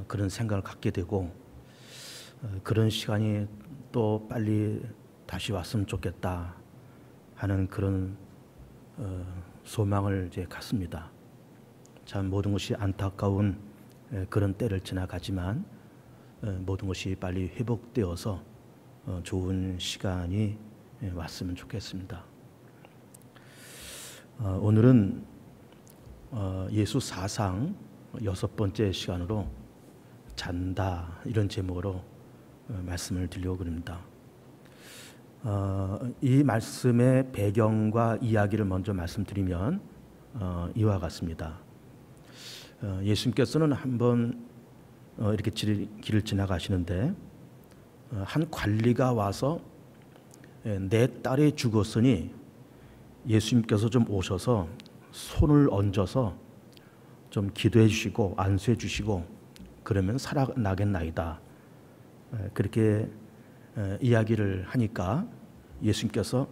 그런 생각을 갖게 되고 그런 시간이 또 빨리 다시 왔으면 좋겠다 하는 그런 소망을 이제 갖습니다. 참 모든 것이 안타까운 그런 때를 지나가지만 모든 것이 빨리 회복되어서 좋은 시간이 왔으면 좋겠습니다. 오늘은 예수 사상 6번째 시간으로 잔다 이런 제목으로 말씀을 드리려고 합니다. 이 말씀의 배경과 이야기를 먼저 말씀드리면 이와 같습니다. 예수님께서는 한번 이렇게 길을 지나가시는데 한 관리가 와서 내 딸이 죽었으니 예수님께서 좀 오셔서 손을 얹어서 좀 기도해 주시고 안수해 주시고 그러면 살아나겠나이다. 그렇게 이야기를 하니까 예수님께서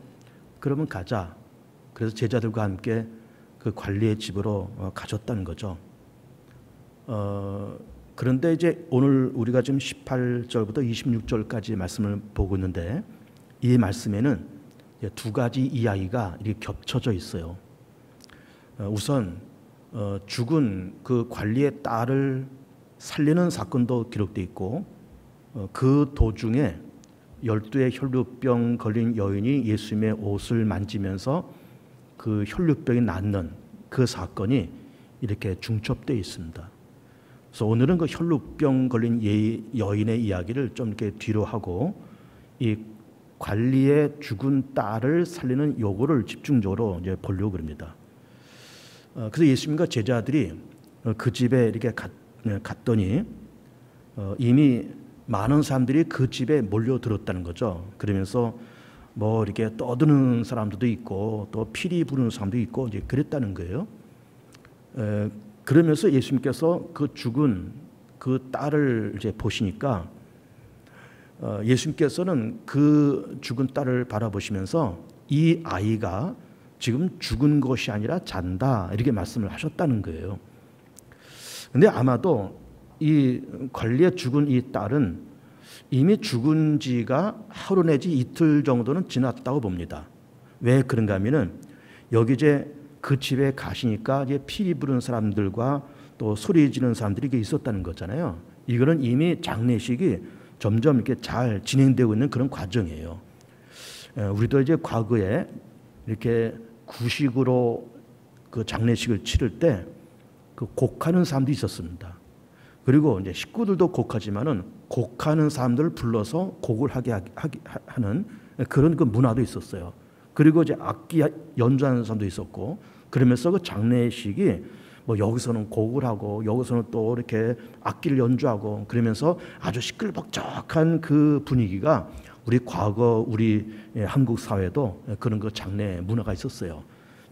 그러면 가자. 그래서 제자들과 함께 그 관리의 집으로 가셨다는 거죠. 그런데 이제 오늘 우리가 지금 18절부터 26절까지 말씀을 보고 있는데 이 말씀에는 두 가지 이야기가 이렇게 겹쳐져 있어요. 우선 죽은 그 관리의 딸을 살리는 사건도 기록되어 있고 그 도중에 12의 혈루병 걸린 여인이 예수님의 옷을 만지면서 그 혈루병이 낫는 그 사건이 이렇게 중첩되어 있습니다. 그래서 오늘은 그 혈루병 걸린 여인의 이야기를 좀 이렇게 뒤로 하고 이 관리의 죽은 딸을 살리는 요구를 집중적으로 이제 보려고 합니다. 그래서 예수님과 제자들이 그 집에 이렇게 갔더니 이미 많은 사람들이 그 집에 몰려들었다는 거죠. 그러면서 뭐 이렇게 떠드는 사람들도 있고 또 피리 부르는 사람도 있고 이제 그랬다는 거예요. 그러면서 예수님께서 그 죽은 그 딸을 이제 보시니까 예수님께서는 그 죽은 딸을 바라보시면서 이 아이가 지금 죽은 것이 아니라 잔다 이렇게 말씀을 하셨다는 거예요. 근데 아마도 이 관리에 죽은 이 딸은 이미 죽은 지가 하루 내지 이틀 정도는 지났다고 봅니다. 왜 그런가 하면은 여기 이제 그 집에 가시니까 이제 피 부르는 사람들과 또 소리 지르는 사람들이 있었다는 거잖아요. 이거는 이미 장례식이 점점 이렇게 잘 진행되고 있는 그런 과정이에요. 우리도 이제 과거에 이렇게 구식으로 그 장례식을 치를 때 그 곡하는 사람도 있었습니다. 그리고 이제 식구들도 곡하지만은 곡하는 사람들을 불러서 곡을 하게 하는 그런 그 문화도 있었어요. 그리고 이제 악기 연주하는 사람도 있었고 그러면서 그 장례식이 뭐 여기서는 곡을 하고 여기서는 또 이렇게 악기를 연주하고 그러면서 아주 시끌벅적한 그 분위기가 우리 과거 우리 한국 사회도 그런 그 장례 문화가 있었어요.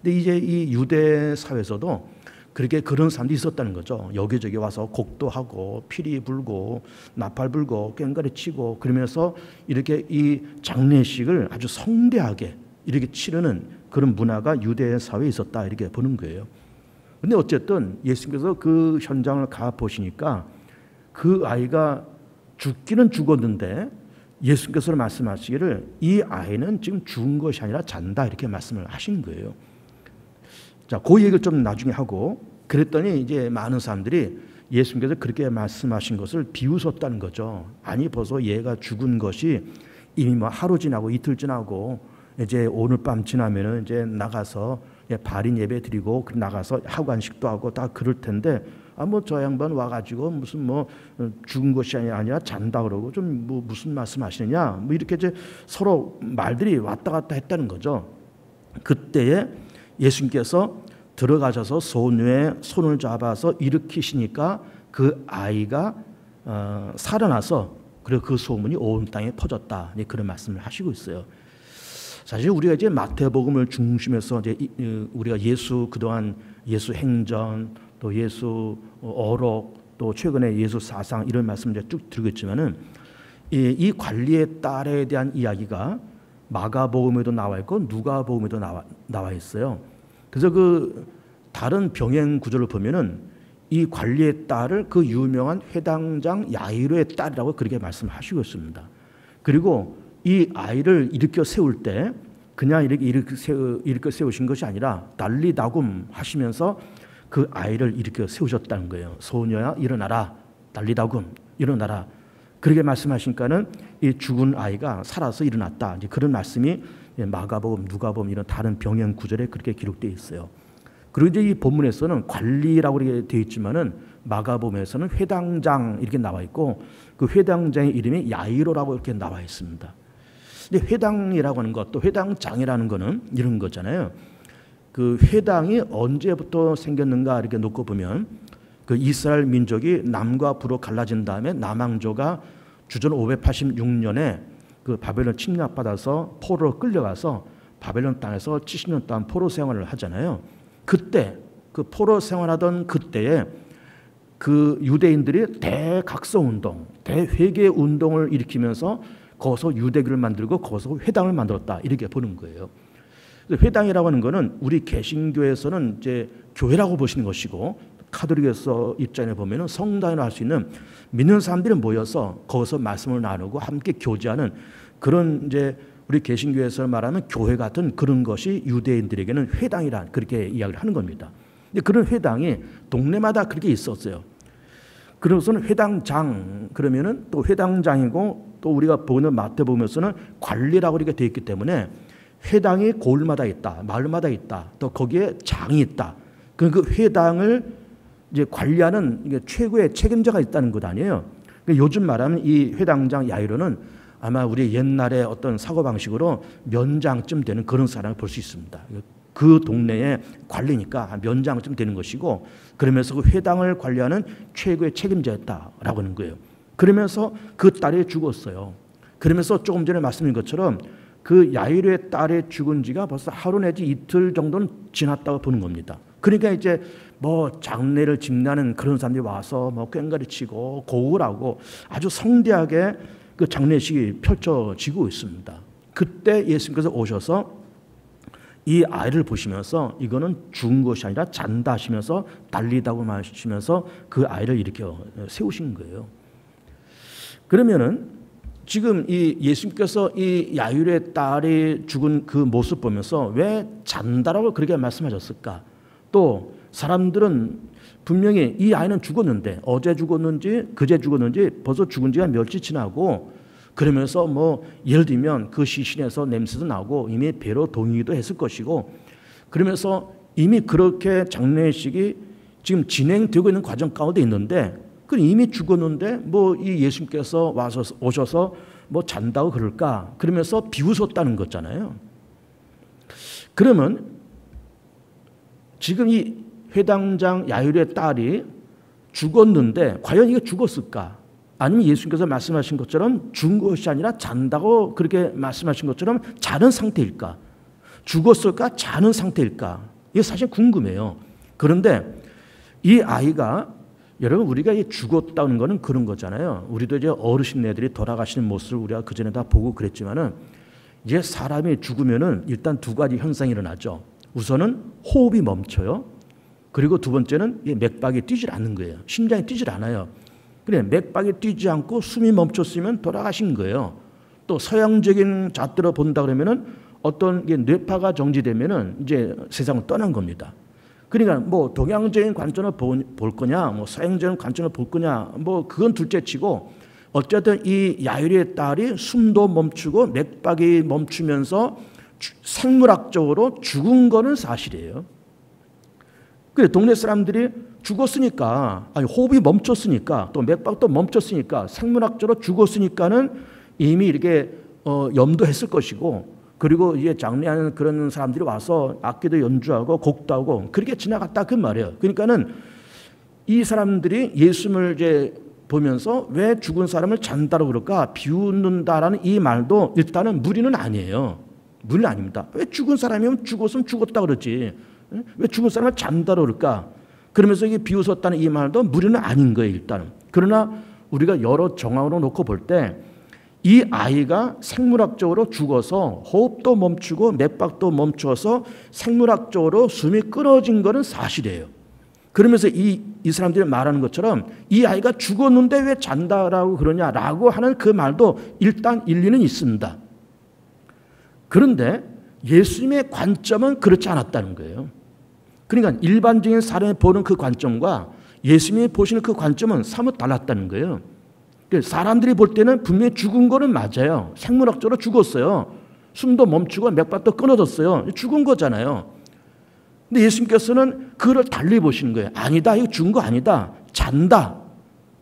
근데 이제 이 유대 사회에서도 그렇게 그런 사람들이 있었다는 거죠. 여기저기 와서 곡도 하고 피리 불고 나팔 불고 꽹과리 치고 그러면서 이렇게 이 장례식을 아주 성대하게 이렇게 치르는 그런 문화가 유대 사회에 있었다 이렇게 보는 거예요. 근데 어쨌든 예수님께서 그 현장을 가 보시니까 그 아이가 죽기는 죽었는데 예수님께서 말씀하시기를 이 아이는 지금 죽은 것이 아니라 잔다 이렇게 말씀을 하신 거예요. 자, 그 얘기를 좀 나중에 하고 그랬더니 이제 많은 사람들이 예수님께서 그렇게 말씀하신 것을 비웃었다는 거죠. 아니 벌써 얘가 죽은 것이 이미 뭐 하루 지나고 이틀 지나고 이제 오늘 밤 지나면은 이제 나가서 발인 예배 드리고 나가서 하관식도 하고 다 그럴 텐데 뭐 저 양반 와가지고 무슨 뭐 죽은 것이 아니라 잔다 그러고 좀 뭐 무슨 말씀하시느냐 뭐 이렇게 이제 서로 말들이 왔다 갔다 했다는 거죠. 그때에 예수님께서 들어가셔서 소녀의 손을 잡아서 일으키시니까 그 아이가 살아나서 그리고 그 소문이 온 땅에 퍼졌다 그런 말씀을 하시고 있어요. 사실 우리가 이제 마태복음을 중심해서 이제 우리가 예수 그동안 예수 행전 또 예수 어록 또 최근에 예수 사상 이런 말씀을 이제 쭉 드리고 있지만은 이 관리의 딸에 대한 이야기가 마가복음에도 나와 있고 누가복음에도 나와 있어요. 그래서 그 다른 병행 구조를 보면은 이 관리의 딸을 그 유명한 회당장 야이로의 딸이라고 그렇게 말씀하시고 있습니다. 그리고 이 아이를 일으켜 세울 때 그냥 일으켜 세우신 것이 아니라 달리다굼 하시면서 그 아이를 일으켜 세우셨다는 거예요. 소녀야 일어나라, 달리다굼 일어나라. 그렇게 말씀하시니까는 이 죽은 아이가 살아서 일어났다. 이제 그런 말씀이 마가복음, 누가복음 이런 다른 병행 구절에 그렇게 기록되어 있어요. 그리고 이제 이 본문에서는 관리라고 이렇게 되어 있지만은 마가복음에서는 회당장 이렇게 나와 있고 그 회당장의 이름이 야이로라고 이렇게 나와 있습니다. 근데 회당이라고 하는 것, 또 회당장이라는 거는 이런 거잖아요. 그 회당이 언제부터 생겼는가 이렇게 놓고 보면 그 이스라엘 민족이 남과 북으로 갈라진 다음에 남왕조가 주전 586년에 그 바벨론 침략받아서 포로로 끌려가서 바벨론 땅에서 70년 동안 포로 생활을 하잖아요. 그때 그 포로 생활하던 그때에 그 유대인들이 대각성 운동, 대회개 운동을 일으키면서 거기서 유대교를 만들고 거기서 회당을 만들었다 이렇게 보는 거예요. 회당이라고 하는 것은 우리 개신교에서는 이제 교회라고 보시는 것이고 카톨릭에서 입장에 보면은 성당이라고 할 수 있는 믿는 사람들이 모여서 거기서 말씀을 나누고 함께 교제하는 그런 이제 우리 개신교에서 말하는 교회 같은 그런 것이 유대인들에게는 회당이라 그렇게 이야기를 하는 겁니다. 근데 그런 회당이 동네마다 그렇게 있었어요. 그래서는 회당장 그러면은 또 회당장이고 또 우리가 보는 마태복음에서는 관리라고 이렇게 되어 있기 때문에 회당이 고을마다 있다, 마을마다 있다, 또 거기에 장이 있다. 그 회당을 이제 관리하는 이게 최고의 책임자가 있다는 것 아니에요. 요즘 말하면 이 회당장 야이로는 아마 우리 옛날의 어떤 사고방식으로 면장쯤 되는 그런 사람을 볼 수 있습니다. 그 동네의 관리니까 면장쯤 되는 것이고 그러면서 그 회당을 관리하는 최고의 책임자였다라고 하는 거예요. 그러면서 그 딸이 죽었어요. 그러면서 조금 전에 말씀드린 것처럼 그 야이로의 딸이 죽은 지가 벌써 하루 내지 이틀 정도는 지났다고 보는 겁니다. 그러니까 이제 뭐 장례를 집례하는 그런 사람들이 와서 뭐 꽹과리 치고 고우를 하고 아주 성대하게 그 장례식이 펼쳐지고 있습니다. 그때 예수님께서 오셔서 이 아이를 보시면서 이거는 죽은 것이 아니라 잔다 하시면서 달리다고 하시면서 그 아이를 일으켜 세우신 거예요. 그러면은 지금 이 예수님께서 이 야이로의 딸이 죽은 그 모습 보면서 왜 잔다라고 그렇게 말씀하셨을까? 또 사람들은 분명히 이 아이는 죽었는데 어제 죽었는지 그제 죽었는지 벌써 죽은 지가 며칠 지나고 그러면서 뭐 예를 들면 그 시신에서 냄새도 나고 이미 배로 동이기도 했을 것이고 그러면서 이미 그렇게 장례식이 지금 진행되고 있는 과정 가운데 있는데 그 이미 죽었는데 뭐 이 예수님께서 오셔서 뭐 잔다고 그럴까 그러면서 비웃었다는 거잖아요. 그러면 지금 이 회당장 야이로의 딸이 죽었는데 과연 이게 죽었을까? 아니면 예수님께서 말씀하신 것처럼 죽은 것이 아니라 잔다고 그렇게 말씀하신 것처럼 자는 상태일까? 죽었을까? 자는 상태일까? 이게 사실 궁금해요. 그런데 이 아이가 여러분 우리가 죽었다는 거는 그런 거잖아요. 우리도 이제 어르신네들이 돌아가시는 모습을 우리가 그전에 다 보고 그랬지만은 이제 사람이 죽으면은 일단 두 가지 현상이 일어나죠. 우선은 호흡이 멈춰요. 그리고 두 번째는 맥박이 뛰질 않는 거예요. 심장이 뛰질 않아요. 그래 맥박이 뛰지 않고 숨이 멈췄으면 돌아가신 거예요. 또 서양적인 잣대로 본다 그러면은 어떤 뇌파가 정지되면은 이제 세상을 떠난 겁니다. 그러니까 뭐 동양적인 관점을 볼 거냐, 뭐 서양적인 관점을 볼 거냐, 뭐 그건 둘째치고 어쨌든 이 야이로의 딸이 숨도 멈추고 맥박이 멈추면서 생물학적으로 죽은 거는 사실이에요. 그래 동네 사람들이 죽었으니까, 아니 호흡이 멈췄으니까, 또 맥박도 멈췄으니까, 생물학적으로 죽었으니까는 이미 이렇게 염도했을 것이고, 그리고 이제 장례하는 그런 사람들이 와서 악기도 연주하고 곡도 하고 그렇게 지나갔다 그 말이에요. 그러니까는 이 사람들이 예수님을 이제 보면서 왜 죽은 사람을 잔다고 그럴까? 비웃는다라는 이 말도 일단은 무리는 아니에요. 무리는 아닙니다. 왜 죽은 사람이면 죽었으면 죽었다 그러지? 왜 죽은 사람을 잔다고 그럴까? 그러면서 이게 비웃었다는 이 말도 무리는 아닌 거예요, 일단은. 그러나 우리가 여러 정황으로 놓고 볼 때 이 아이가 생물학적으로 죽어서 호흡도 멈추고 맥박도 멈춰서 생물학적으로 숨이 끊어진 것은 사실이에요. 그러면서 이 사람들이 말하는 것처럼 이 아이가 죽었는데 왜 잔다라고 그러냐라고 하는 그 말도 일단 일리는 있습니다. 그런데 예수님의 관점은 그렇지 않았다는 거예요. 그러니까 일반적인 사람이 보는 그 관점과 예수님이 보시는 그 관점은 사뭇 달랐다는 거예요. 사람들이 볼 때는 분명히 죽은 거는 맞아요. 생물학적으로 죽었어요. 숨도 멈추고 맥박도 끊어졌어요. 죽은 거잖아요. 근데 예수님께서는 그걸 달리 보시는 거예요. 아니다, 이거 죽은 거 아니다. 잔다.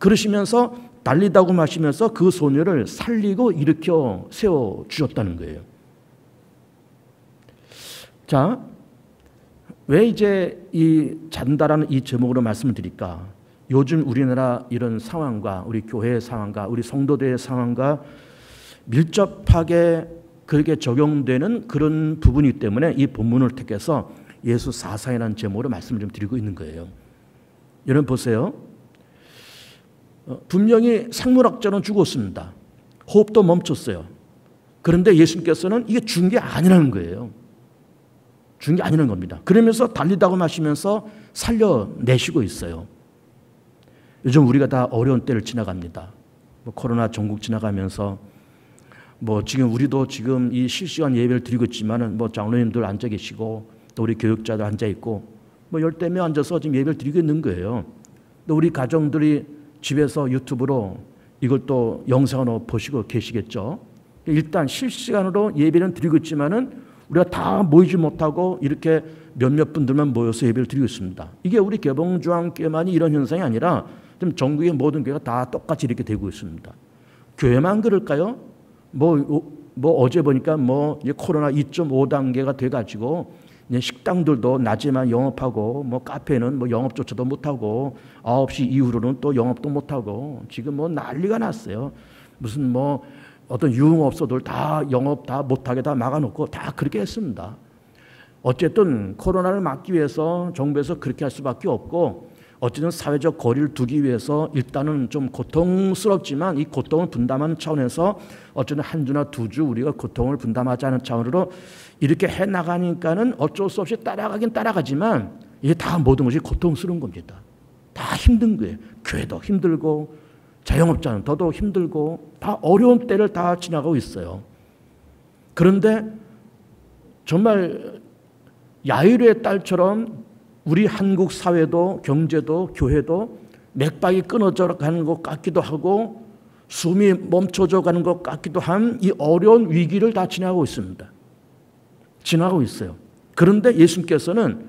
그러시면서 달리다고 하시면서 그 소녀를 살리고 일으켜 세워주셨다는 거예요. 자, 왜 이제 이 잔다라는 이 제목으로 말씀을 드릴까? 요즘 우리나라 이런 상황과 우리 교회의 상황과 우리 성도들의 상황과 밀접하게 그렇게 적용되는 그런 부분이기 때문에 이 본문을 택해서 예수 사상이라는 제목으로 말씀을 좀 드리고 있는 거예요. 여러분 보세요. 분명히 생물학자는 죽었습니다. 호흡도 멈췄어요. 그런데 예수님께서는 이게 죽은 게 아니라는 거예요. 죽은 게 아니라는 겁니다. 그러면서 달리다고 하시면서 살려내시고 있어요. 요즘 우리가 다 어려운 때를 지나갑니다. 코로나 전국 지나가면서 지금 우리도 지금 이 실시간 예배를 드리고 있지만은 장로님들 앉아 계시고 또 우리 교육자들 앉아 있고 열대 명 앉아서 지금 예배를 드리고 있는 거예요. 또 우리 가정들이 집에서 유튜브로 이걸 또 영상으로 보시고 계시겠죠. 일단 실시간으로 예배는 드리고 있지만은 우리가 다 모이지 못하고 이렇게 몇몇 분들만 모여서 예배를 드리고 있습니다. 이게 우리 개봉주안교회만이 이런 현상이 아니라 좀 전국의 모든 교회가 다 똑같이 이렇게 되고 있습니다. 교회만 그럴까요? 어제 보니까 코로나 2.5단계가 돼가지고 식당들도 낮에만 영업하고 카페는 영업조차도 못하고 9시 이후로는 또 영업도 못하고 지금 난리가 났어요. 무슨 어떤 유흥업소들 다 영업 다 못하게 다 막아놓고 다 그렇게 했습니다. 어쨌든 코로나를 막기 위해서 정부에서 그렇게 할 수밖에 없고 어쨌든 사회적 거리를 두기 위해서 일단은 좀 고통스럽지만 이 고통을 분담하는 차원에서 어쨌든 한 주나 두 주 우리가 고통을 분담하자는 차원으로 이렇게 해나가니까는 어쩔 수 없이 따라가긴 따라가지만 이게 다 모든 것이 고통스러운 겁니다. 다 힘든 거예요. 교회도 힘들고 자영업자는 더더욱 힘들고 다 어려운 때를 다 지나가고 있어요. 그런데 정말 야일의 딸처럼 우리 한국 사회도 경제도 교회도 맥박이 끊어져 가는 것 같기도 하고 숨이 멈춰져 가는 것 같기도 한 이 어려운 위기를 다 지나가고 있습니다. 지나가고 있어요. 그런데 예수님께서는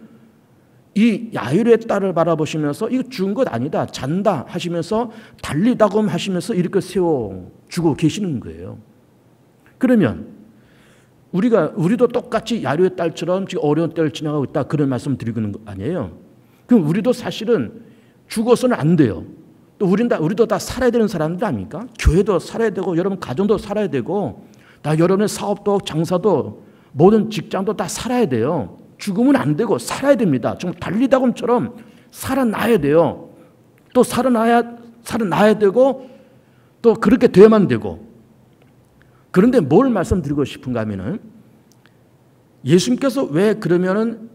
이 야일의 딸을 바라보시면서 이거 죽은 것 아니다, 잔다 하시면서 달리다고 하시면서 이렇게 세워주고 계시는 거예요. 그러면 우리도 똑같이 야일의 딸처럼 지금 어려운 때를 지나가고 있다 그런 말씀 드리고 있는 거 아니에요. 그럼 우리도 사실은 죽어서는 안 돼요. 또 우리도 다 살아야 되는 사람들 아닙니까? 교회도 살아야 되고 여러분 가정도 살아야 되고 다 여러분의 사업도 장사도 모든 직장도 다 살아야 돼요. 죽으면 안 되고 살아야 됩니다. 정말 달리다곰처럼 살아나야 돼요. 또 살아나야 되고 또 그렇게 돼야만 되고. 그런데 뭘 말씀드리고 싶은가 하면은 예수님께서 왜 그러면은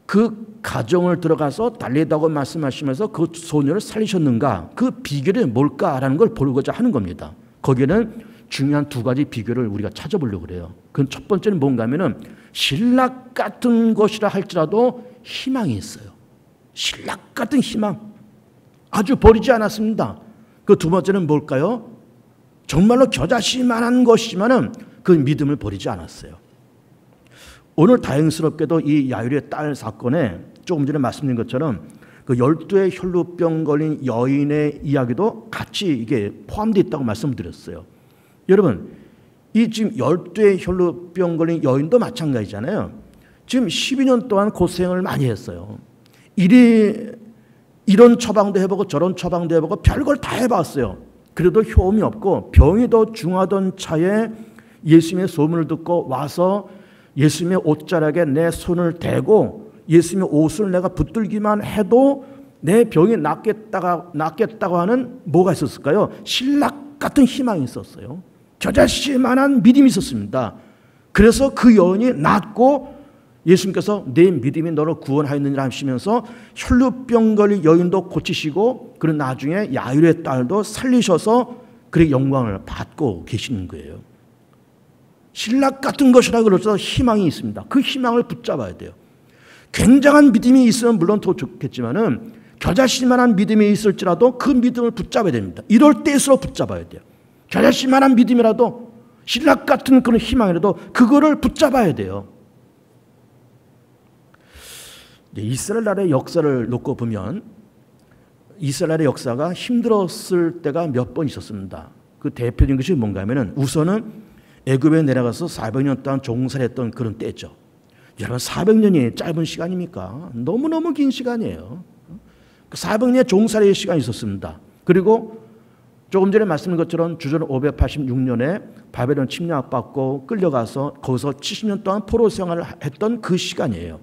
그 가정을 들어가서 달리다고 말씀하시면서 그 소녀를 살리셨는가? 그 비결이 뭘까라는 걸 보고자 하는 겁니다. 거기에는 중요한 두 가지 비결을 우리가 찾아보려고 그래요. 그건 첫 번째는 뭔가 하면은 신락 같은 것이라 할지라도 희망이 있어요. 신락 같은 희망. 아주 버리지 않았습니다. 그 두 번째는 뭘까요? 정말로 겨자씨만한 것이지만은 그 믿음을 버리지 않았어요. 오늘 다행스럽게도 이 야일의 딸 사건에 조금 전에 말씀드린 것처럼 그 12의 혈루병 걸린 여인의 이야기도 같이 이게 포함되어 있다고 말씀드렸어요. 여러분, 이 지금 12의 혈루병 걸린 여인도 마찬가지잖아요. 지금 12년 동안 고생을 많이 했어요. 이런 처방도 해보고 저런 처방도 해보고 별걸 다 해봤어요. 그래도 효험이 없고 병이 더 중하던 차에 예수님의 소문을 듣고 와서 예수님의 옷자락에 내 손을 대고 예수님의 옷을 내가 붙들기만 해도 내 병이 낫겠다고 하는 뭐가 있었을까요? 신락 같은 희망이 있었어요. 겨자씨만한 믿음이 있었습니다. 그래서 그 여인이 낫고 예수님께서 내 믿음이 너를 구원하였느니라 하시면서 혈루병 걸린 여인도 고치시고 그리고 나중에 야일의 딸도 살리셔서 그의 영광을 받고 계시는 거예요. 신락 같은 것이라 그래서 희망이 있습니다. 그 희망을 붙잡아야 돼요. 굉장한 믿음이 있으면 물론 더 좋겠지만은 겨자씨만한 믿음이 있을지라도 그 믿음을 붙잡아야 됩니다. 이럴 때일수록 붙잡아야 돼요. 겨자씨만한 믿음이라도 신락 같은 그런 희망이라도 그거를 붙잡아야 돼요. 이스라엘 나라의 역사를 놓고 보면 이스라엘의 역사가 힘들었을 때가 몇 번 있었습니다. 그 대표적인 것이 뭔가 하면은 우선은 애굽에 내려가서 400년 동안 종살이 했던 그런 때죠. 여러분 400년이 짧은 시간입니까? 너무너무 긴 시간이에요. 400년의 종살이의 시간이 있었습니다. 그리고 조금 전에 말씀드린 것처럼 주전 586년에 바벨론 침략받고 끌려가서 거기서 70년 동안 포로 생활을 했던 그 시간이에요.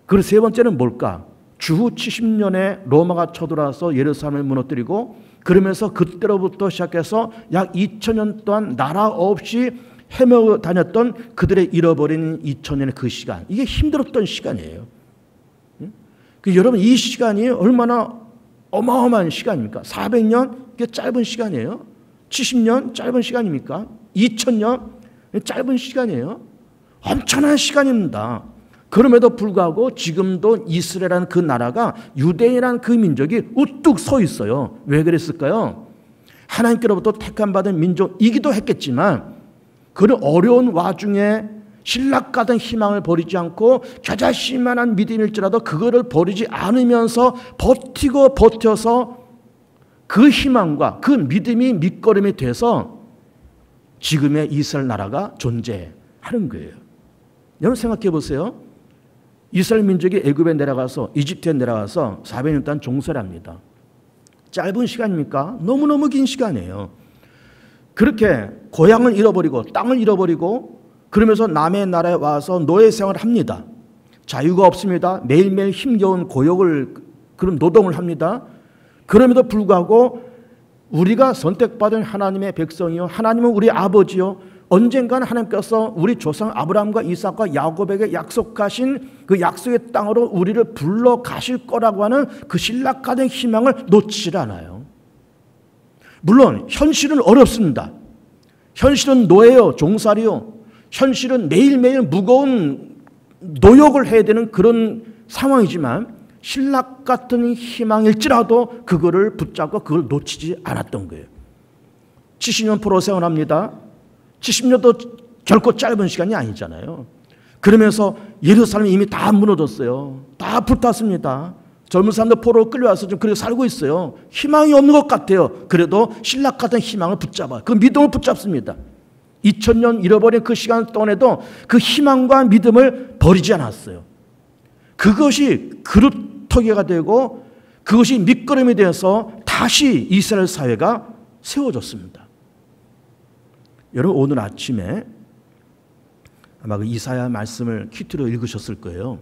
그리고 세 번째는 뭘까? 주후 70년에 로마가 쳐들어와서 예루살렘을 무너뜨리고 그러면서 그때로부터 시작해서 약 2000년 동안 나라 없이 헤매어 다녔던 그들의 잃어버린 2000년의 그 시간. 이게 힘들었던 시간이에요. 여러분 이 시간이 얼마나 어마어마한 시간입니까? 400년? 이게 짧은 시간이에요. 70년? 짧은 시간입니까? 2000년? 짧은 시간이에요. 엄청난 시간입니다. 그럼에도 불구하고 지금도 이스라엘이라는 그 나라가 유대인이라는 그 민족이 우뚝 서 있어요. 왜 그랬을까요? 하나님께로부터 택함받은 민족이기도 했겠지만 그런 어려운 와중에 신락가던 희망을 버리지 않고 겨자씨만한 믿음일지라도 그거를 버리지 않으면서 버티고 버텨서 그 희망과 그 믿음이 밑거름이 돼서 지금의 이스라엘 나라가 존재하는 거예요. 여러분 생각해 보세요. 이스라엘 민족이 애굽에 내려가서 이집트에 내려가서 400년 동안 종살이합니다. 짧은 시간입니까? 너무너무 긴 시간이에요. 그렇게 고향을 잃어버리고 땅을 잃어버리고 그러면서 남의 나라에 와서 노예 생활을 합니다. 자유가 없습니다. 매일매일 힘겨운 고역을 그런 노동을 합니다. 그럼에도 불구하고 우리가 선택받은 하나님의 백성이요 하나님은 우리 아버지요 언젠가는 하나님께서 우리 조상 아브라함과 이삭과 야곱에게 약속하신 그 약속의 땅으로 우리를 불러 가실 거라고 하는 그 신락가된 희망을 놓치질 않아요. 물론 현실은 어렵습니다. 현실은 노예요, 종살이요. 현실은 매일매일 무거운 노역을 해야 되는 그런 상황이지만 신락 같은 희망일지라도 그거를 붙잡고 그걸 놓치지 않았던 거예요. 70년 포로 생활합니다. 70년도 결코 짧은 시간이 아니잖아요. 그러면서 예루살렘이 이미 다 무너졌어요. 다 불탔습니다. 젊은 사람들 포로로 끌려와서 좀 그렇게 살고 있어요. 희망이 없는 것 같아요. 그래도 신락 같은 희망을 붙잡아요. 그 믿음을 붙잡습니다. 2000년 잃어버린 그 시간 동안에도 그 희망과 믿음을 버리지 않았어요. 그것이 그루터기가 되고 그것이 밑거름이 되어서 다시 이스라엘 사회가 세워졌습니다. 여러분 오늘 아침에 아마 그 이사야 말씀을 큐티로 읽으셨을 거예요.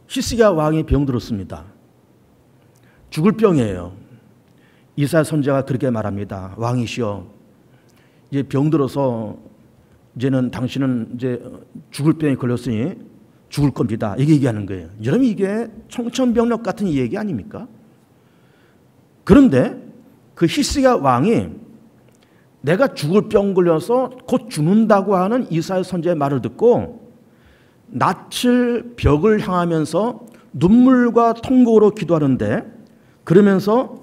히스기야 왕이 병들었습니다. 죽을 병이에요. 이사야 선지자가 그렇게 말합니다. 왕이시여, 이제 병들어서 이제는 당신은 이제 죽을 병에 걸렸으니 죽을 겁니다. 이게 얘기하는 거예요. 여러분 이게 청천벽력 같은 얘기 아닙니까? 그런데 그 히스기야 왕이 내가 죽을 병 걸려서 곧 죽는다고 하는 이사야 선지자의 말을 듣고 낯을 벽을 향하면서 눈물과 통곡으로 기도하는데 그러면서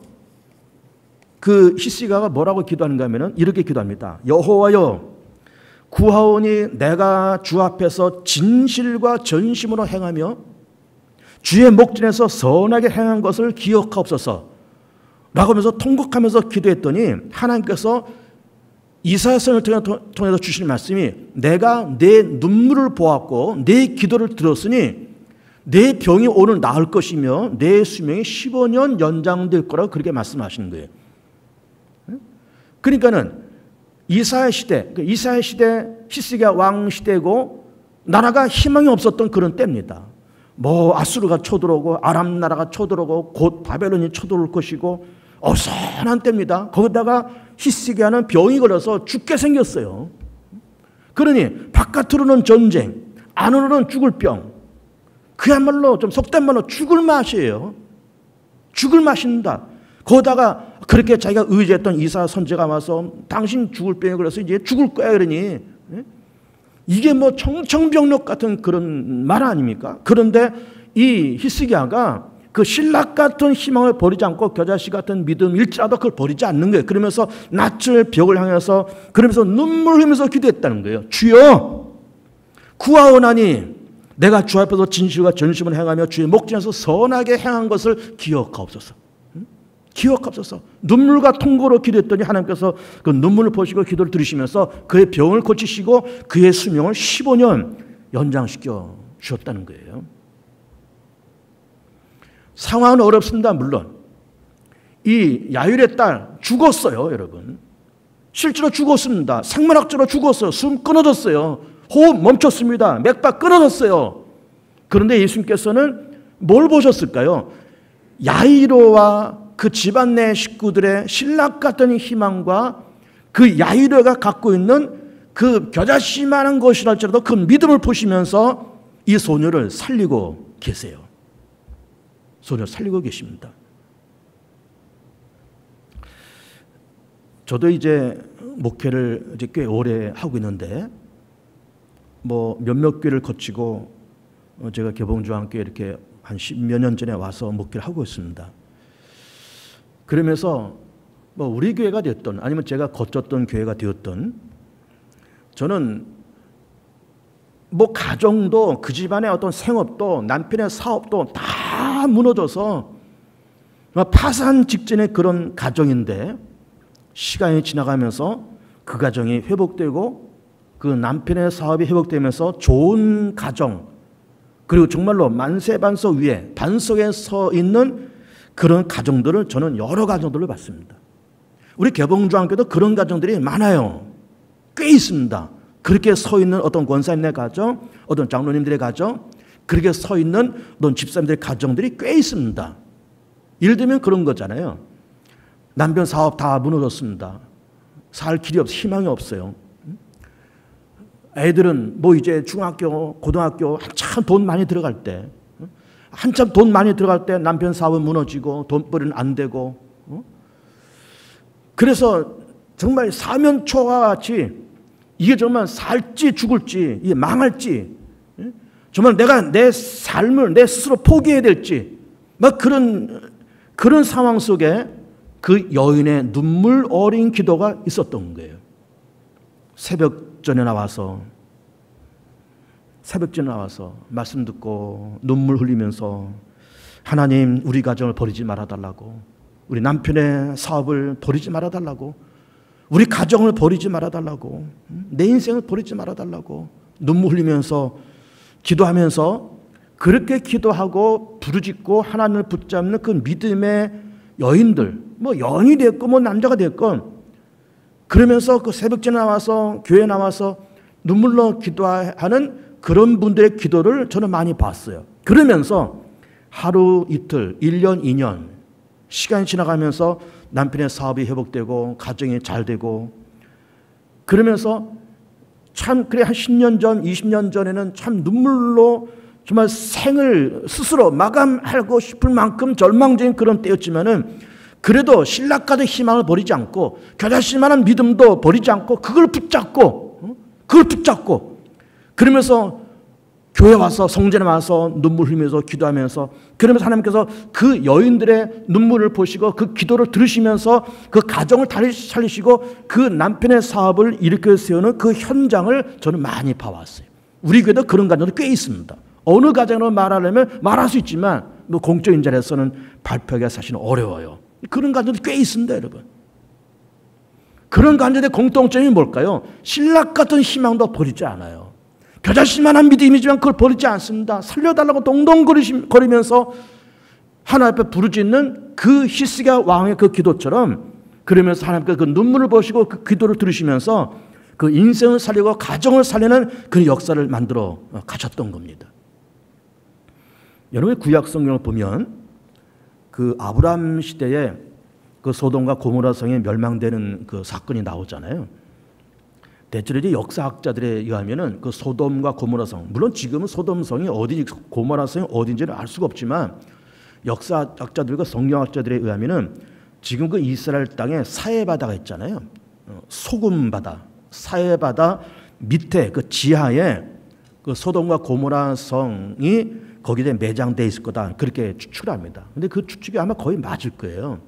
그 히스기야가 뭐라고 기도하는가 하면 이렇게 기도합니다. 여호와여, 구하오니 내가 주 앞에서 진실과 전심으로 행하며 주의 목전에서 선하게 행한 것을 기억하옵소서 라고 하면서 통곡하면서 기도했더니 하나님께서 이사야 선을 통해서 주시는 말씀이 내가 내 눈물을 보았고 내 기도를 들었으니 내 병이 오늘 나을 것이며 내 수명이 15년 연장될 거라고 그렇게 말씀하시는 거예요. 그러니까는 이사야 시대 히스기야 왕 시대고 나라가 희망이 없었던 그런 때입니다. 뭐 아수르가 쳐들어오고 아람 나라가 쳐들어오고 곧 바벨론이 쳐들어올 것이고 어선한 때입니다. 거기다가 히스기야는 병이 걸려서 죽게 생겼어요. 그러니 바깥으로는 전쟁, 안으로는 죽을 병. 그야말로 좀 속된 말로 죽을 맛이에요. 죽을 맛입니다. 거기다가 그렇게 자기가 의지했던 이사 선제가 와서 당신 죽을 병에 걸려서 이제 죽을 거야 그러니 이게 뭐 청천벽력 같은 그런 말 아닙니까? 그런데 이 히스기야가 그 신락 같은 희망을 버리지 않고 겨자씨 같은 믿음일지라도 그걸 버리지 않는 거예요. 그러면서 낯을 벽을 향해서 그러면서 눈물 흘리면서 기도했다는 거예요. 주여 구하오나니 내가 주 앞에서 진실과 전심을 행하며 주의 목전에서 선하게 행한 것을 기억하옵소서. 기억하옵소서. 눈물과 통고로 기도했더니 하나님께서 그 눈물을 보시고 기도를 들으시면서 그의 병을 고치시고 그의 수명을 15년 연장시켜 주셨다는 거예요. 상황은 어렵습니다. 물론 이 야율의 딸 죽었어요. 여러분 실제로 죽었습니다. 생물학적으로 죽었어요. 숨 끊어졌어요. 호흡 멈췄습니다. 맥박 끊어졌어요. 그런데 예수님께서는 뭘 보셨을까요? 야이로와 그 집안 내 식구들의 신락 같은 희망과 그 야이로가 갖고 있는 그 겨자씨만한 것이랄지라도 그 믿음을 보시면서 이 소녀를 살리고 계세요. 소녀를 살리고 계십니다. 저도 이제 목회를 이제 꽤 오래 하고 있는데 뭐 몇몇 교회를 거치고 제가 개봉주한테 이렇게 한 10몇 년 전에 와서 목회를 하고 있습니다. 그러면서 뭐 우리 교회가 됐든 아니면 제가 거쳤던 교회가 되었든 저는 뭐 가정도 그 집안의 어떤 생업도 남편의 사업도 다 무너져서 파산 직전의 그런 가정인데 시간이 지나가면서 그 가정이 회복되고 그 남편의 사업이 회복되면서 좋은 가정 그리고 정말로 만세반석 위에 반석에 서 있는 그런 가정들을 저는 여러 가정들을 봤습니다. 우리 개봉주한테도 그런 가정들이 많아요. 꽤 있습니다. 그렇게 서 있는 어떤 권사님의 가정, 어떤 장로님들의 가정, 그렇게 서 있는 어떤 집사님들의 가정들이 꽤 있습니다. 예를 들면 그런 거잖아요. 남편 사업 다 무너졌습니다. 살 길이 없어, 희망이 없어요. 애들은 뭐 이제 중학교, 고등학교 한참 돈 많이 들어갈 때, 한참 돈 많이 들어갈 때 남편 사업은 무너지고 돈벌이는 안 되고, 그래서 정말 사면초와 같이 이게 정말 살지 죽을지, 이게 망할지, 정말 내가 내 삶을 내 스스로 포기해야 될지, 막 그런 상황 속에 그 여인의 눈물 어린 기도가 있었던 거예요. 새벽전에 나와서 말씀 듣고 눈물 흘리면서 하나님 우리 가정을 버리지 말아달라고, 우리 남편의 사업을 버리지 말아달라고, 우리 가정을 버리지 말아달라고, 내 인생을 버리지 말아달라고 눈물 흘리면서 기도하면서 그렇게 기도하고 부르짖고 하나님을 붙잡는 그 믿음의 여인들, 뭐 여인이 됐건 뭐 남자가 됐건 그러면서 그 새벽전에 나와서 교회에 나와서 눈물로 기도하는 그런 분들의 기도를 저는 많이 봤어요. 그러면서 하루 이틀, 1년, 2년 시간이 지나가면서 남편의 사업이 회복되고 가정이 잘 되고 그러면서 참 그래 한 10년 전, 20년 전에는 참 눈물로 정말 생을 스스로 마감하고 싶을 만큼 절망적인 그런 때였지만은 그래도 신락가득 희망을 버리지 않고 겨자씨만한 믿음도 버리지 않고 그걸 붙잡고 그러면서 교회 와서 성전에 와서 눈물 흘리면서 기도하면서 그러면서 하나님께서 그 여인들의 눈물을 보시고 그 기도를 들으시면서 그 가정을 다시 살리시고 그 남편의 사업을 일으켜 세우는 그 현장을 저는 많이 봐왔어요. 우리 교회도 그런 가정도 꽤 있습니다. 어느 가정으로 말하려면 말할 수 있지만 뭐 공적인 자리에서는 발표하기가 사실은 어려워요. 그런 가정도 꽤 있습니다, 여러분. 그런 가정의 공통점이 뭘까요? 신락 같은 희망도 버리지 않아요. 겨자씨만한 믿음이지만 그걸 버리지 않습니다. 살려달라고 동동거리면서 하나님 앞에 부르짖는 그 히스기야 왕의 그 기도처럼 그러면서 하나님께 그 눈물을 보시고 그 기도를 들으시면서 그 인생을 살리고 가정을 살리는 그 역사를 만들어 가셨던 겁니다. 여러분 구약 성경을 보면 그 아브라함 시대에 그 소돔과 고모라 성이 멸망되는 그 사건이 나오잖아요. 대체로 이제 역사학자들에 의하면은 그 소돔과 고모라성, 물론 지금은 소돔성이 어디, 고모라성이 어딘지는 알 수가 없지만 역사학자들과 성경학자들에 의하면은 지금 그 이스라엘 땅에 사해바다가 있잖아요. 소금바다, 사해바다 밑에 그 지하에 그 소돔과 고모라성이 거기에 매장돼 있을 거다, 그렇게 추측을 합니다. 근데 그 추측이 아마 거의 맞을 거예요.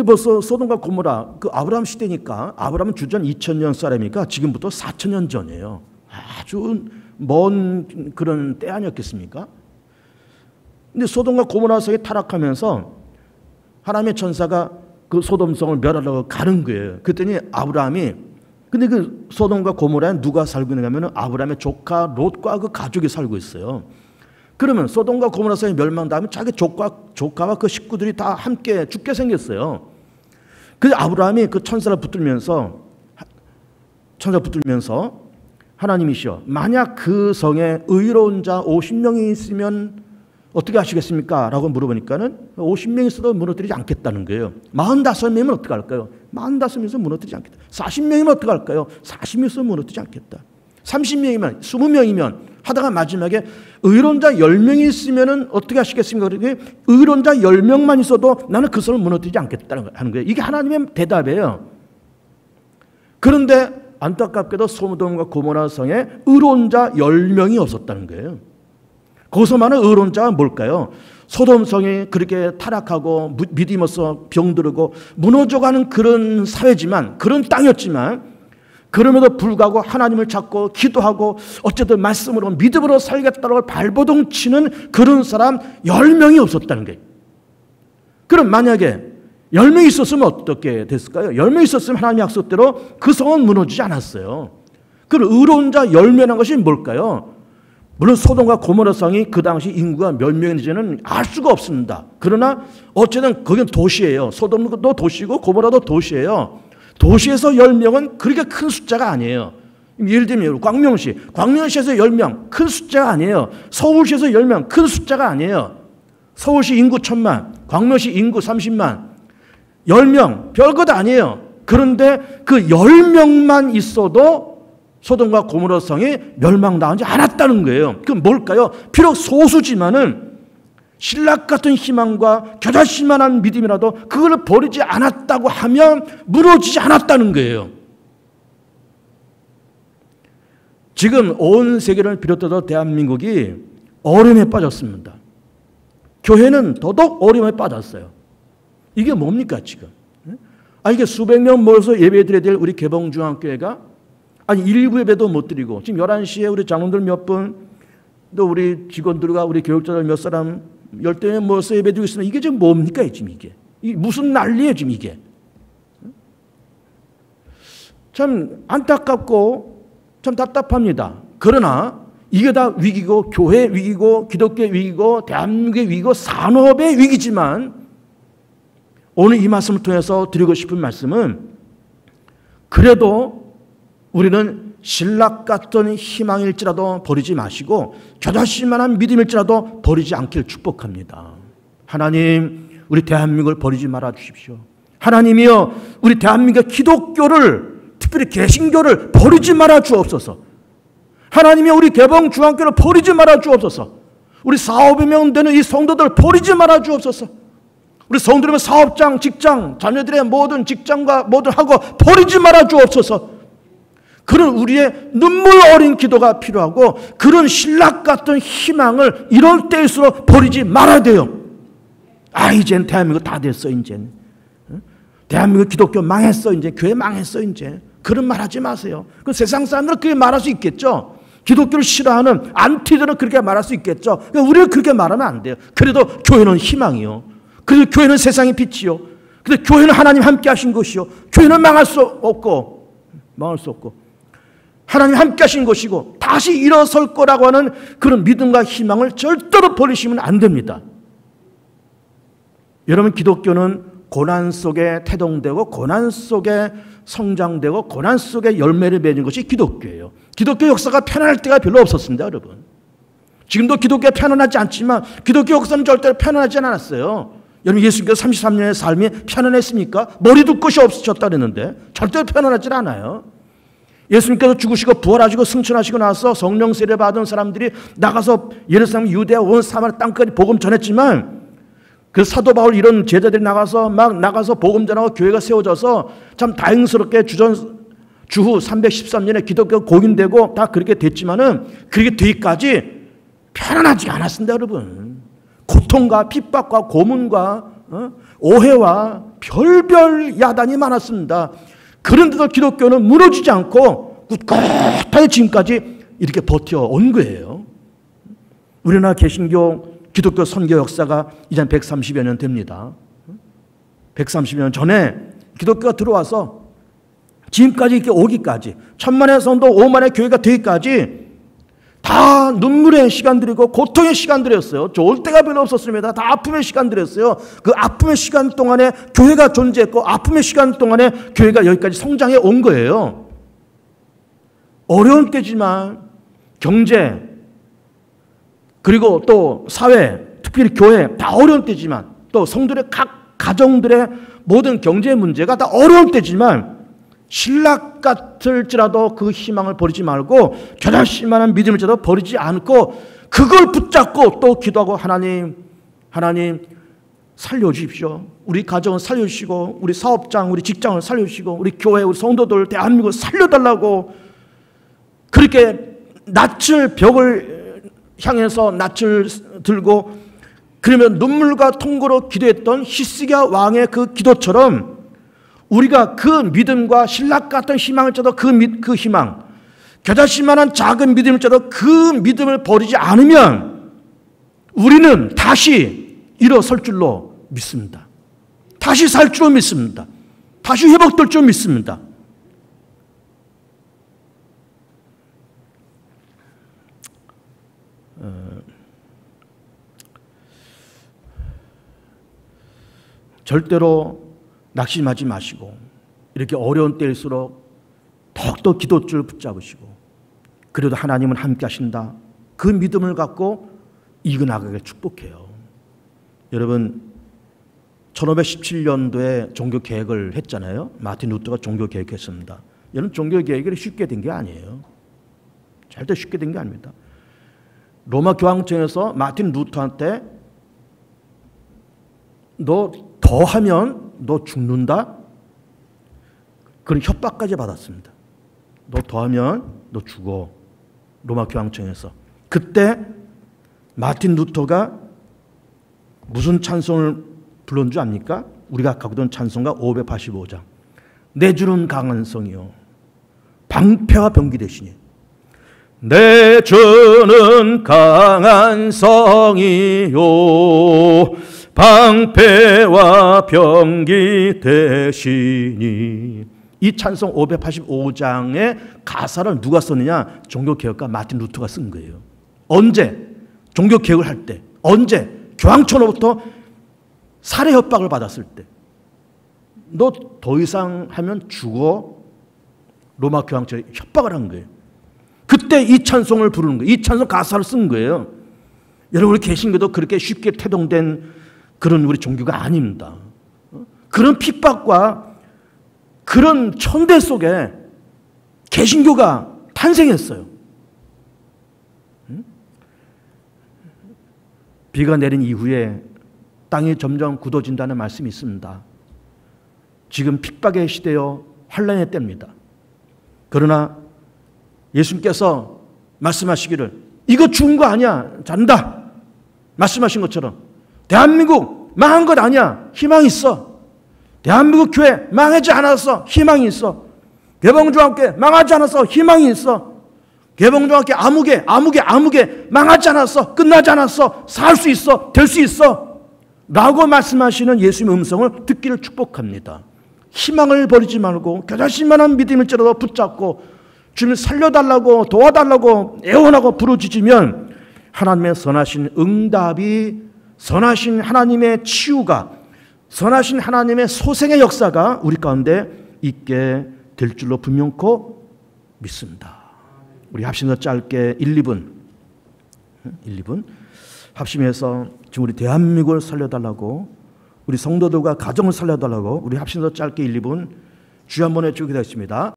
벌써 소돔과 고모라, 그 아브라함 시대니까, 아브라함은 주전 2000년 사람이니까 지금부터 4000년 전이에요. 아주 먼 그런 때 아니었겠습니까? 근데 소돔과 고모라 성이 타락하면서 하나님의 천사가 그 소돔성을 멸하려고 가는 거예요. 그랬더니 아브라함이, 근데 그 소돔과 고모라에 누가 살고 있는가 하면 아브라함의 조카 롯과 그 가족이 살고 있어요. 그러면 소돔과 고모라 성이 멸망당하면 자기 조카와 그 식구들이 다 함께 죽게 생겼어요. 그래서 아브라함이 그 천사를 붙들면서 하나님이시여, 만약 그 성에 의로운 자 50명이 있으면 어떻게 하시겠습니까? 라고 물어보니까는 50명이 있어도 무너뜨리지 않겠다는 거예요. 45명이면 어떻게 할까요? 45명에서 무너뜨리지 않겠다. 40명이면 어떻게 할까요? 40명에서 무너뜨리지 않겠다. 30명이면, 20명이면 하다가 마지막에 의로운 자 10명이 있으면 어떻게 하시겠습니까? 그러니까 의로운 자 10명만 있어도 나는 그 성을 무너뜨리지 않겠다는 거예요. 이게 하나님의 대답이에요. 그런데 안타깝게도 소돔과 고모라 성에 의로운 자 10명이 없었다는 거예요. 거기서 말하는 의로운 자가 뭘까요? 소돔성이 그렇게 타락하고 믿음으로써 병들고 무너져가는 그런 사회지만, 그런 땅이었지만, 그럼에도 불구하고 하나님을 찾고 기도하고 어쨌든 말씀으로 믿음으로 살겠다고 발버둥 치는 그런 사람 10명이 없었다는 거예요. 그럼 만약에 10명이 있었으면 어떻게 됐을까요? 10명이 있었으면 하나님 약속대로 그 성은 무너지지 않았어요. 그럼 의로운 자 10명이라는 것이 뭘까요? 물론 소돔과 고모라 성이 그 당시 인구가 몇 명인지는 알 수가 없습니다. 그러나 어쨌든 거긴 도시예요. 소돔도 도시고 고모라도 도시예요. 도시에서 10명은 그렇게 큰 숫자가 아니에요. 예를 들면 광명시에서 10명 큰 숫자가 아니에요. 서울시에서 10명 큰 숫자가 아니에요. 서울시 인구 1000만, 광명시 인구 30만, 10명 별것 아니에요. 그런데 그 10명만 있어도 소돔과 고모라 성이 멸망당하지 않았다는 거예요. 그럼 뭘까요? 비록 소수지만은 신락 같은 희망과 겨자씨만한 믿음이라도 그걸 버리지 않았다고 하면 무너지지 않았다는 거예요. 지금 온 세계를 비롯해서 대한민국이 어려움에 빠졌습니다. 교회는 더더욱 어려움에 빠졌어요. 이게 뭡니까 지금? 이게 수백 명 모여서 예배 드려야 될 우리 개봉중앙교회가 일부 예배도 못 드리고, 지금 11시에 우리 장로들 몇 분, 또 우리 직원들과 우리 교육자들 몇 사람 10대 모여서 예배 드리고 있으면 이게 지금 뭡니까 지금 이게? 무슨 난리예요 지금 이게? 참 안타깝고 참 답답합니다. 그러나 이게 다 위기고, 교회 위기고, 기독교 위기고, 대한민국의 위기고, 산업의 위기지만, 오늘 이 말씀을 통해서 드리고 싶은 말씀은, 그래도 우리는 신락 같은 희망일지라도 버리지 마시고 겨자씨만한 믿음일지라도 버리지 않길 축복합니다. 하나님, 우리 대한민국을 버리지 말아 주십시오. 하나님이여, 우리 대한민국의 기독교를, 특별히 개신교를 버리지 말아 주옵소서. 하나님이여, 우리 개봉중앙교를 버리지 말아 주옵소서. 우리 4,500명 되는 이 성도들 버리지 말아 주옵소서. 우리 성도들의 사업장, 직장, 자녀들의 모든 직장과 모든 하고 버리지 말아 주옵소서. 그런 우리의 눈물 어린 기도가 필요하고, 그런 신락 같은 희망을 이럴 때일수록 버리지 말아야 돼요. 이젠 대한민국 다 됐어, 이젠. 대한민국 기독교 망했어, 이제. 교회 망했어, 이제. 그런 말 하지 마세요. 그 세상 사람들은 그렇게 말할 수 있겠죠. 기독교를 싫어하는 안티들은 그렇게 말할 수 있겠죠. 그러니까 우리는 그렇게 말하면 안 돼요. 그래도 교회는 희망이요. 그래도 교회는 세상의 빛이요. 그래도 교회는 하나님 함께 하신 것이요. 교회는 망할 수 없고, 하나님 함께 하신 것이고 다시 일어설 거라고 하는 그런 믿음과 희망을 절대로 버리시면 안 됩니다. 여러분, 기독교는 고난 속에 태동되고 고난 속에 성장되고 고난 속에 열매를 맺는 것이 기독교예요. 기독교 역사가 편안할 때가 별로 없었습니다, 여러분. 지금도 기독교가 편안하지 않지만 기독교 역사는 절대로 편안하지 않았어요. 여러분, 예수님께서 33년의 삶이 편안했습니까? 머리 둘 곳이 없으셨다 그랬는데 절대로 편안하지 않아요. 예수님께서 죽으시고 부활하시고 승천하시고 나서 성령 세례 받은 사람들이 나가서 예루살렘, 유대아, 온 사마리아 땅까지 복음 전했지만 그 사도 바울 이런 제자들이 나가서 복음 전하고 교회가 세워져서 참 다행스럽게 주후 313년에 기독교가 공인되고 다 그렇게 됐지만은 그렇게 되기까지 편안하지가 않았습니다, 여러분. 고통과 핍박과 고문과 오해와 별별 야단이 많았습니다. 그런데도 기독교는 무너지지 않고 꿋꿋하게 지금까지 이렇게 버텨온 거예요. 우리나라 개신교 기독교 선교 역사가 이제 130여 년 됩니다. 130여 년 전에 기독교가 들어와서 지금까지 이렇게 오기까지, 1000만의 성도 5만의 교회가 되기까지 다 눈물의 시간들이고 고통의 시간들이었어요. 좋을 때가 별로 없었습니다. 다 아픔의 시간들이었어요. 그 아픔의 시간 동안에 교회가 존재했고 아픔의 시간 동안에 교회가 여기까지 성장해 온 거예요. 어려운 때지만 경제 그리고 또 사회, 특별히 교회 다 어려운 때지만 또 성도들의 각 가정들의 모든 경제 문제가 다 어려운 때지만 신락 같을지라도 그 희망을 버리지 말고 겨자씨만한 믿음을지라도 버리지 않고 그걸 붙잡고 또 기도하고 하나님 살려주십시오. 우리 가정을 살려주시고 우리 사업장, 우리 직장을 살려주시고 우리 교회, 우리 성도들, 대한민국을 살려달라고 그렇게 낯을 벽을 향해서 낯을 들고 그러면 눈물과 통고로 기도했던 히스기야 왕의 그 기도처럼 우리가 그 믿음과 신락 같은 희망을 짜도 그 희망, 겨자씨만한 작은 믿음을 짜도 그 믿음을 버리지 않으면 우리는 다시 일어설 줄로 믿습니다. 다시 살 줄로 믿습니다. 다시 회복될 줄로 믿습니다. 절대로 낙심하지 마시고 이렇게 어려운 때일수록 더욱더 기도줄을 붙잡으시고 그래도 하나님은 함께 하신다. 그 믿음을 갖고 이겨나가길 축복해요. 여러분 1517년도에 종교개혁을 했잖아요. 마틴 루터가 종교개혁했습니다. 여러분 종교개혁이 쉽게 된 게 아니에요. 절대 쉽게 된 게 아닙니다. 로마 교황청에서 마틴 루터한테 너 더하면 너 죽는다? 그런 협박까지 받았습니다. 너 더하면 너 죽어. 로마 교황청에서. 그때 마틴 루터가 무슨 찬송을 불렀는 줄 압니까? 우리가 갖고 있는 찬송가 585장. 내 주는 강한 성이요 방패와 병기 되시니 내 주는 강한 성이요 방패와 병기 되시니. 이 찬송 585장의 가사를 누가 썼느냐? 종교개혁가 마틴 루터가 쓴 거예요. 언제? 종교개혁을 할 때. 언제? 교황청으로부터 살해 협박을 받았을 때. 너 더 이상 하면 죽어. 로마 교황청에 협박을 한 거예요. 그때 이 찬송을 부르는 거예요. 이 찬송 가사를 쓴 거예요. 여러분, 우리 개신교도 그렇게 쉽게 태동된 그런 우리 종교가 아닙니다. 그런 핍박과 그런 천대 속에 개신교가 탄생했어요. 비가 내린 이후에 땅이 점점 굳어진다는 말씀이 있습니다. 지금 핍박에 시대여 환난의 때입니다. 그러나 예수님께서 말씀하시기를 이거 죽은 거 아니야. 잔다. 말씀하신 것처럼 대한민국 망한 것 아니야. 희망이 있어. 대한민국 교회 망하지 않았어. 희망이 있어. 개봉중학교 망하지 않았어. 희망이 있어. 개봉중학교 아무개 망하지 않았어. 끝나지 않았어. 살 수 있어. 될 수 있어. 라고 말씀하시는 예수님의 음성을 듣기를 축복합니다. 희망을 버리지 말고 겨자씨만한 믿음일지라도 붙잡고 주님을 살려달라고 도와달라고 애원하고 부르짖으면 하나님의 선하신 응답이, 선하신 하나님의 치유가, 선하신 하나님의 소생의 역사가 우리 가운데 있게 될 줄로 분명코 믿습니다. 우리 합심해서 짧게 1, 2분 합심해서 지금 우리 대한민국을 살려달라고, 우리 성도들과 가정을 살려달라고 우리 합심해서 짧게 1, 2분 주여 한번 해주게 되겠습니다.